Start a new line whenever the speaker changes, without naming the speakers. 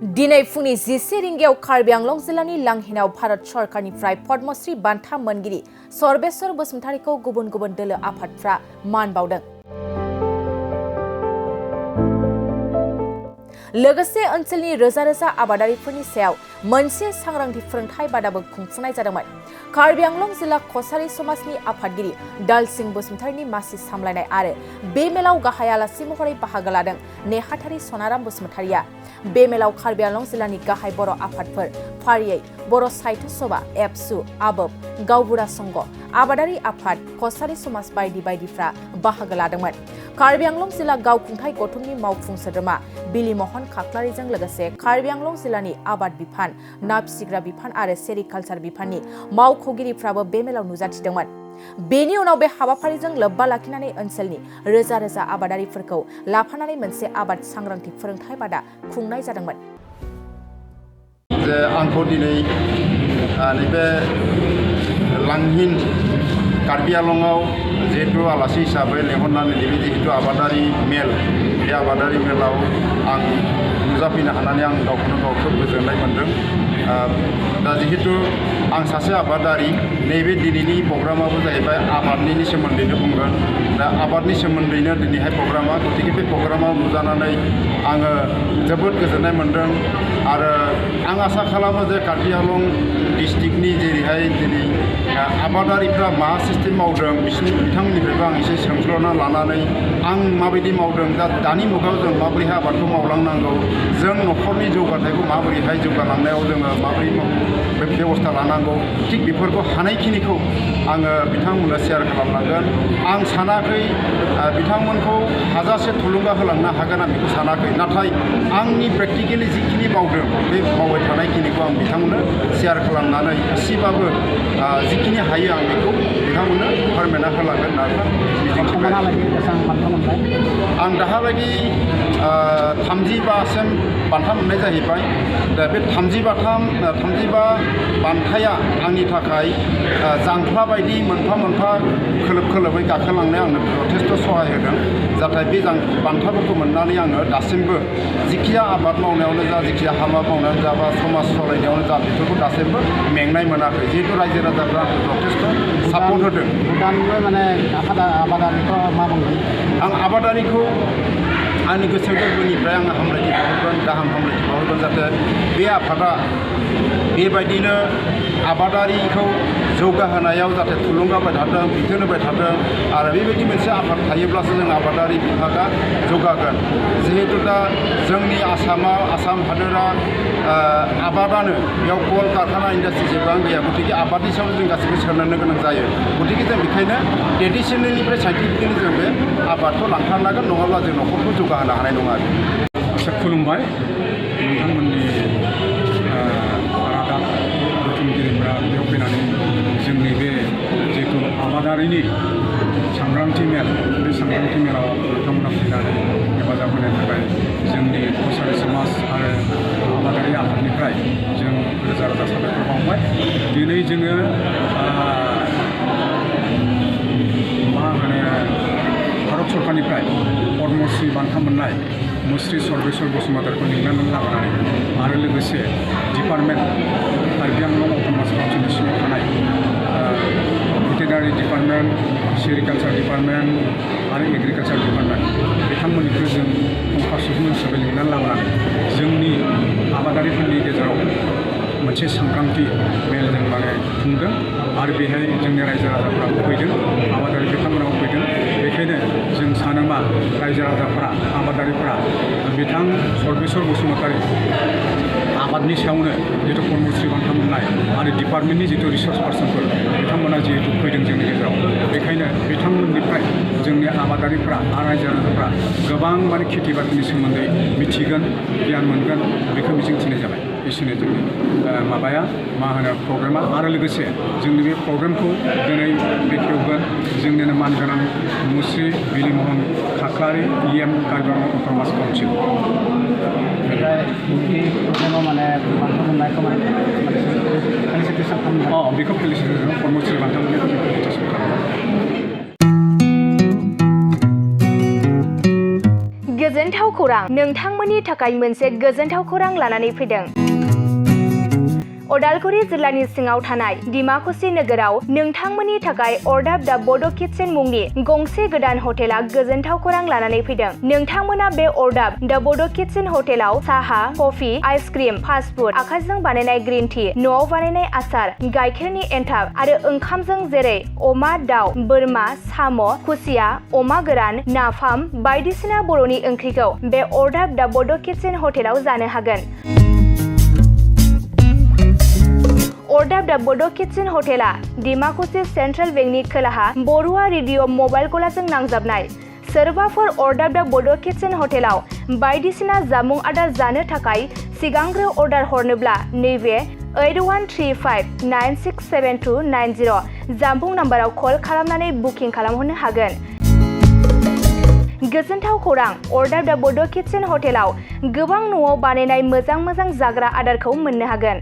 दिनै फुंनि 11 रिंगायाव कार्बि आंलं जिल्लानि लांहिनाव भारत सरकारनिफ्राय पद्मश्री बान्था मोनगिरि सर्बेश्वर बसुमतारीखौ गुबुन गुबुन दोलो आफादफ्रा मान बावदों। लोगोसे ओनसोलनि रोजा रोजा आबादारिफोरनि सायाव मोनसे सांग्रांथि फोरोंथाय बादाबो खुंफुंनाय जादोंमोन। कार्बि आंलं जिल्ला कछारी समाजनि आफादगिरि दालसिं बसुमतारीनि मासि सामलायनाय आरो बे मेलाव गाहाय आलासि महरै बाहागो लादों नेहाथारि सनाराम बसुमतारीया। बे मेलाव कार्बि आंलं जिल्लानि गाहाय बर' आफादफोर फारियै बर' साहित्य सभा, एबसु, आबोब, गावबुरा संघ, आबादारि आफाद, कछारी समाज बायदि बायदिफ्रा बाहागो लादोंमोन। कार्बि आंलं जिल्ला गावखुंथाय गौथुमनि मावफुं सोद्रोमा बिलिमहन खाख्लारिजों लोगोसे कार्बि आंलं जिल्लानि आबाद बिफान, ना फिसिग्रा बिफान आरो सेरिकालचार बिफाननि मावख'गिरिफ्राबो बे मेलाव नुजाथिदोंमोन। बेनि उनाव बे हाबाफारिजों लोब्बा लाखिनानै ओनसोलनि रोजा रोजा आबादारिफोरखौ लाफानानै मोनसे आबाद सांग्रांथि फोरोंथाय बादा खुंनाय जादोंमोन।
आंखौ दिनै नैबे लांहिन कार्बि आंलंआव जिहेतु आलासि हिसाबै लेंहरनानै नैबे जिहेतु आबादारि मेल, बे आबादारि मेलाव आं नुजाफैनो हानानै आं गावखौनो गाव खोब गोजोननाय मोन्दों। दा जिहेतु आं सासे आबादारि, नैबे दिनैनि प्रग्रामाबो जाहैबाय आबादनि सोमोन्दैनो बुंगोन। दा आबादनि सोमोन्दैनो दिनैहाय प्रग्रामा, गतिके बे प्रग्रामाव नुजानानै आङो जोबोद गोजोननाय मोन्दों आरो आं आसा खालामो जे कार्बि आंलं डिस्ट्रिक्टनि जेरैहाय दिनै आबादारिफ्रा मा सिस्टेम मावदों बिथांमोननिफ्रायबो आं एसे सोंस्ल'ना लानानै आं माबायदि मावदों, दा दानि मुगायाव जों माबोरैहाय आबादखौ मावलांनांगौ, जों न'खरनि जौगाथायखौ माबोरैहाय जौगालांनायाव जोङो माबोरै बेबस्था लानांगौ, थिग बेफोरखौ हानायखिनिखौ आङो बिथांमोननो शेयार खालामलांगोन। आं सानाखै बिथांमोनखौ हाजासे थुलुंगा होलांनो हागोन, आं बेखौ सानाखै। नाथाय आंनि प्रेक्टिकेलि जिखिनि मावदों बे मावबाय थानायखिनिखौ आं बिथांमोननो शेयार खालामनानै एसेबाबो जिखिनि हायो आं बेखौ बिथांमोननो फोरमायना होलांगोन होननानै मिजिंथिबाय। आं दाहालागि 30बासिम बान्था मोननाय जाहैबाय। दा बे 35 बान्थाया आंनि थाखाय जांख्ला बायदि मोनफा मोनफा खोलोब खोलोबै गाखोलांनायाव आंनो जथेस्थ' सहाय होदों। जाहाथे बे बान्थाफोरखौ मोननानै आङो दासिमबो जिखिया आबाद मावनायावनो जा, जिखिया हाबा मावनायावनो जा, बा समाज सालायनायावनो जा, बेफोरखौ दासिमबो मेंनाय मोनाखै। जिहेतु रायजो राजाफ्रा जथेस्थ' सापर्ट होदों।
आबादारिखौ मा बुंगोन?
आं आबादारिखौ आंनि गोसो गोरबोनिफ्राय आङो हामलायथि बावहरगोन, गाहाम हामलायथि बावहरगोन, जाहाथे बे आफादा बेबायदिनो आबादारिखौ जौगाहोनायाव जाहाथे थुलुंगा होबाय थाथों, बिथोन होबाय थाथों आरो बेबायदि मोनसे आफाद थायोब्लासो जों आबादारि बिफाना जौगागोन। जिहेतु दा जोंनि आसाम हादोरा आबादानो, बेयाव कल कारखाना इन्डास्ट्रि जेसेबां गैया, गतिके आबादनि सायाव जों गासैबो सोनारनो गोनां जायो। गतिके जों बेखायनो ट्रेडिसनेलनिफ्राय साइन्टिफिकेलि जों बे आबादखौ लांथारनांगोन, नङाब्ला जों न'खरखौ जौगाहोनो हानाय नङा आरो।
आदसा, खुलुमबाय। नोंथांमोननि रादाब बुथुमगिरिफ्रा बेयाव फैनानै जोंनि बे जिहेतु आबादारिनि सांग्रांथि मेल, बे सांग्रांथि मेलाव बिथांमोना फैनानै हेफाजाब होनायनि थाखाय जोंनि कछारी समाज आरो आबादारि आफादनिफ्राय जों रोजा रोजा साबायखर बावबाय। दिनै जोङो भारत सरकारनिफ्राय पद्मश्री बान्था मोननाय मुस्रि सर्बेश्वर बसुमतारीखौ लिंनानै लाबोनानै आरो लोगोसे डिपार्टमेन्ट कार्बि आंलं अट'नमास काउन्सिलनि सिङाव थानाय भेटेनारि डिपार्टमेन्ट, सेरिकालचार डिपार्टमेन्ट आरो एग्रिकालचार डिपार्टमेन्ट बिथांमोननिखौ जों फंखा सुबुं हिसाबै लिंनानै लाबोनानै जोंनि आबादारिफोरनि गेजेराव मोनसे सांग्रांथि मेल जों खुंदों आरो बेहाय जोंनि रायजो राजाफ्राबो फैदों, आबादारि बिथांमोनाबो फैदों। बेखायनो जों सानोमा रायजो राजाफ्रा, आबादारिफ्रा बिथां सर्बेश्वर बसुमतारी आबादनि सायावनो जिहेतु पद्मश्री बान्था मोननाय आरो डिपार्टमेन्टनि जितु रिसार्च पार्सनफोर बिथांमोना जिहेतु फैदों जोंनि गेजेराव, बेखायनो बिथांमोननिफ्राय जोंनि आबादारिफ्रा आरो रायजो राजाफ्रा गोबां खेथि बाथिनि सोमोन्दै मिथिगोन, गियान मोनगोन, बेखौ मिजिंथिनाय जाबाय। एसेनो जोंनि प्रग्रामा आरो लोगोसे जोंनि बे प्रग्रामखौ दिनै बेखेवगोन जोंनिनो मानगोनां मुस्रि बिलिमहन खाख्लारि EM Karbi Anglong autonomous council. बेखौ फेलिसिटेसन पद्मश्री बान्था मोननायखौ जों फेलिसिटेसन खालामो।
गोजोनथाव
खौरां नोंथांमोननि थाखाय मोनसे गोजोनथाव खौरां लानानै फैदों। उदालगुरि जिल्लानि सिङाव थानाय डिमाकुसि नोगोराव नोंथांमोननि थाखाय अरदाब दा बड' किटचेन मुंनि गंसे गोदान हटेला गोजोनथाव खौरां लानानै फैदों। नोंथांमोना बे अरदाब दा बड' किटचेन हटेलाव साहा, कफि, आइसक्रिम, फास्टफुड, आखाइजों बानायनाय ग्रीन टि, न'आव बानायनाय आसार, गाइखेरनि एन्थाब आरो ओंखामजों जेरै अमा, दाउ, बोरमा, साम', खुसिया, अमा गोरान, नाफाम बायदिसिना बर'नि ओंख्रिखौ बे अरदाब दा बड' किटचेन हटेलाव जानो हागोन। अरदाब दा बड' किटचेन हटेला डिमाकुसि सेन्ट्रेल बेंकनि खोलाहा बरुवा रेडिअ मबाइल गलाजों नांजाबनाय। सोरबाफोर अरदाब दा बड' किटचेन हटेलाव बायदिसिना जामुं आदार जानो थाखाय सिगांग्रो अर्डार हरनोब्ला नैबे 8135967290 जामबुं नाम्बाराव कल खालामनानै बुकिं खालामहरनो हागोन। गोजोनथाव खौरां अरदाब दा बड' किटचेन हटेलाव गोबां न'आव बानायनाय मोजां जाग्रा आदारखौ मोननो हागोन।